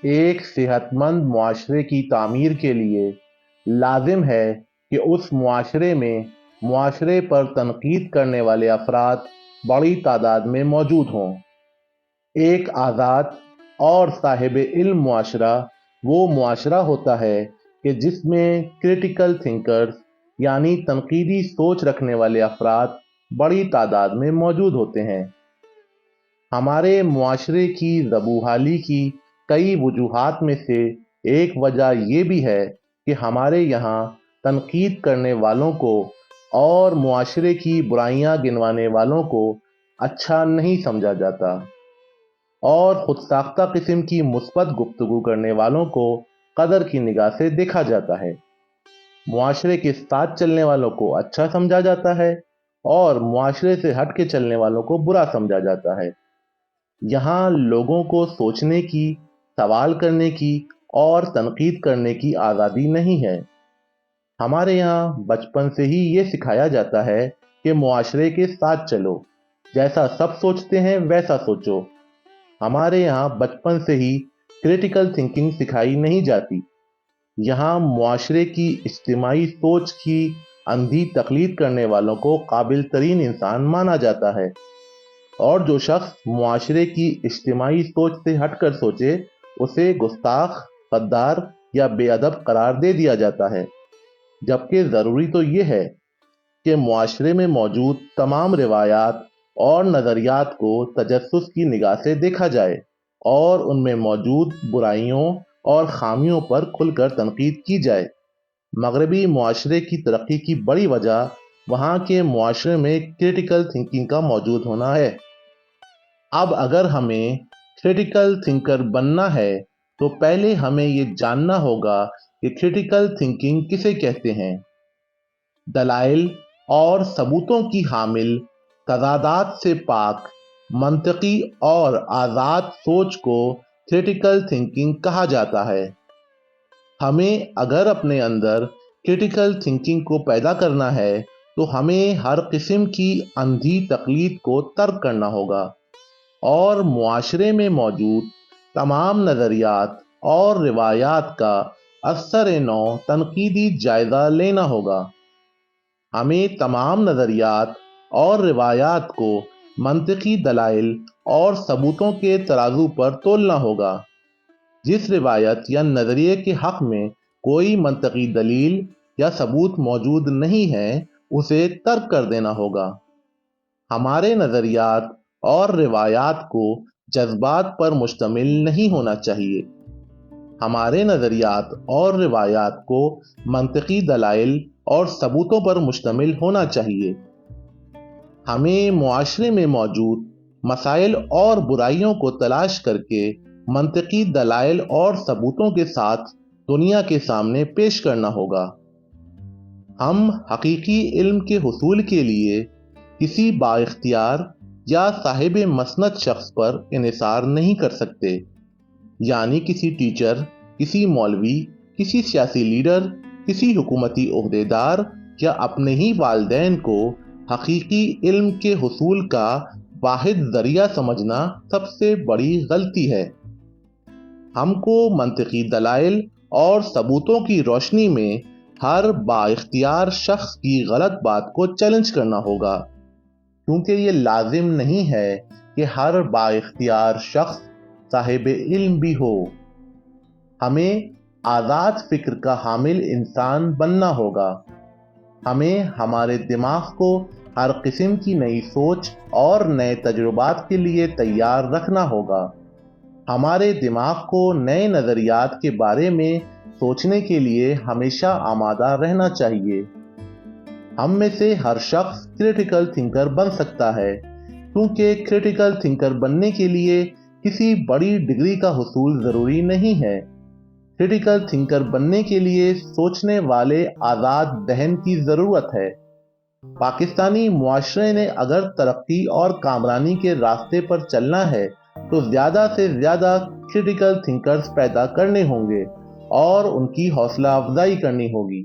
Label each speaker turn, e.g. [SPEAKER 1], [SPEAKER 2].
[SPEAKER 1] ایک صحت مند معاشرے کی تعمیر کے لیے لازم ہے کہ اس معاشرے میں معاشرے پر تنقید کرنے والے افراد بڑی تعداد میں موجود ہوں۔ ایک آزاد اور صاحب علم معاشرہ وہ معاشرہ ہوتا ہے کہ جس میں کریٹیکل تھنکرز یعنی تنقیدی سوچ رکھنے والے افراد بڑی تعداد میں موجود ہوتے ہیں۔ ہمارے معاشرے کی زبوحالی کی کئی وجوہات میں سے ایک وجہ یہ بھی ہے کہ ہمارے یہاں تنقید کرنے والوں کو اور معاشرے کی برائیاں گنوانے والوں کو اچھا نہیں سمجھا جاتا، اور خود ساختہ قسم کی مثبت گفتگو کرنے والوں کو قدر کی نگاہ سے دیکھا جاتا ہے۔ معاشرے کے ساتھ چلنے والوں کو اچھا سمجھا جاتا ہے اور معاشرے سے ہٹ کے چلنے والوں کو برا سمجھا جاتا ہے۔ یہاں لوگوں کو سوچنے کی، سوال کرنے کی اور تنقید کرنے کی آزادی نہیں ہے۔ ہمارے یہاں بچپن سے ہی یہ سکھایا جاتا ہے کہ معاشرے کے ساتھ چلو، جیسا سب سوچتے ہیں ویسا سوچو۔ ہمارے یہاں بچپن سے ہی کریٹیکل تھنکنگ سکھائی نہیں جاتی۔ یہاں معاشرے کی اجتماعی سوچ کی اندھی تقلید کرنے والوں کو قابل ترین انسان مانا جاتا ہے، اور جو شخص معاشرے کی اجتماعی سوچ سے ہٹ کر سوچے اسے گستاخ، غدار یا بے ادب قرار دے دیا جاتا ہے۔ جبکہ ضروری تو یہ ہے کہ معاشرے میں موجود تمام روایات اور نظریات کو تجسس کی نگاہ سے دیکھا جائے اور ان میں موجود برائیوں اور خامیوں پر کھل کر تنقید کی جائے۔ مغربی معاشرے کی ترقی کی بڑی وجہ وہاں کے معاشرے میں کریٹیکل تھنکنگ کا موجود ہونا ہے۔ اب اگر ہمیں کریٹیکل تھنکر بننا ہے تو پہلے ہمیں یہ جاننا ہوگا کہ کریٹیکل تھنکنگ کسے کہتے ہیں۔ دلائل اور ثبوتوں کی حامل، تضادات سے پاک، منطقی اور آزاد سوچ کو کریٹیکل تھنکنگ کہا جاتا ہے۔ ہمیں اگر اپنے اندر کریٹیکل تھنکنگ کو پیدا کرنا ہے تو ہمیں ہر قسم کی اندھی تقلید کو ترک کرنا ہوگا اور معاشرے میں موجود تمام نظریات اور روایات کا اثر نو تنقیدی جائزہ لینا ہوگا۔ ہمیں تمام نظریات اور روایات کو منطقی دلائل اور ثبوتوں کے ترازو پر تولنا ہوگا۔ جس روایت یا نظریے کے حق میں کوئی منطقی دلیل یا ثبوت موجود نہیں ہے اسے ترک کر دینا ہوگا۔ ہمارے نظریات اور روایات کو جذبات پر مشتمل نہیں ہونا چاہیے۔ ہمارے نظریات اور روایات کو منطقی دلائل اور ثبوتوں پر مشتمل ہونا چاہیے۔ ہمیں معاشرے میں موجود مسائل اور برائیوں کو تلاش کر کے منطقی دلائل اور ثبوتوں کے ساتھ دنیا کے سامنے پیش کرنا ہوگا۔ ہم حقیقی علم کے حصول کے لیے کسی بااختیار یا صاحب مسند شخص پر انحصار نہیں کر سکتے، یعنی کسی ٹیچر، کسی مولوی، کسی سیاسی لیڈر، کسی حکومتی عہدیدار یا اپنے ہی والدین کو حقیقی علم کے حصول کا واحد ذریعہ سمجھنا سب سے بڑی غلطی ہے۔ ہم کو منطقی دلائل اور ثبوتوں کی روشنی میں ہر بااختیار شخص کی غلط بات کو چیلنج کرنا ہوگا، کیونکہ یہ لازم نہیں ہے کہ ہر بااختیار شخص صاحب علم بھی ہو۔ ہمیں آزاد فکر کا حامل انسان بننا ہوگا۔ ہمیں ہمارے دماغ کو ہر قسم کی نئی سوچ اور نئے تجربات کے لیے تیار رکھنا ہوگا۔ ہمارے دماغ کو نئے نظریات کے بارے میں سوچنے کے لیے ہمیشہ آمادہ رہنا چاہیے۔ ہم میں سے ہر شخص کریٹیکل تھنکر بن سکتا ہے، کیونکہ کریٹیکل تھنکر بننے کے لیے کسی بڑی ڈگری کا حصول ضروری نہیں ہے۔ کریٹیکل تھنکر بننے کے لیے سوچنے والے آزاد ذہن کی ضرورت ہے۔ پاکستانی معاشرے نے اگر ترقی اور کامرانی کے راستے پر چلنا ہے تو زیادہ سے زیادہ کریٹیکل تھنکرز پیدا کرنے ہوں گے اور ان کی حوصلہ افزائی کرنی ہوگی۔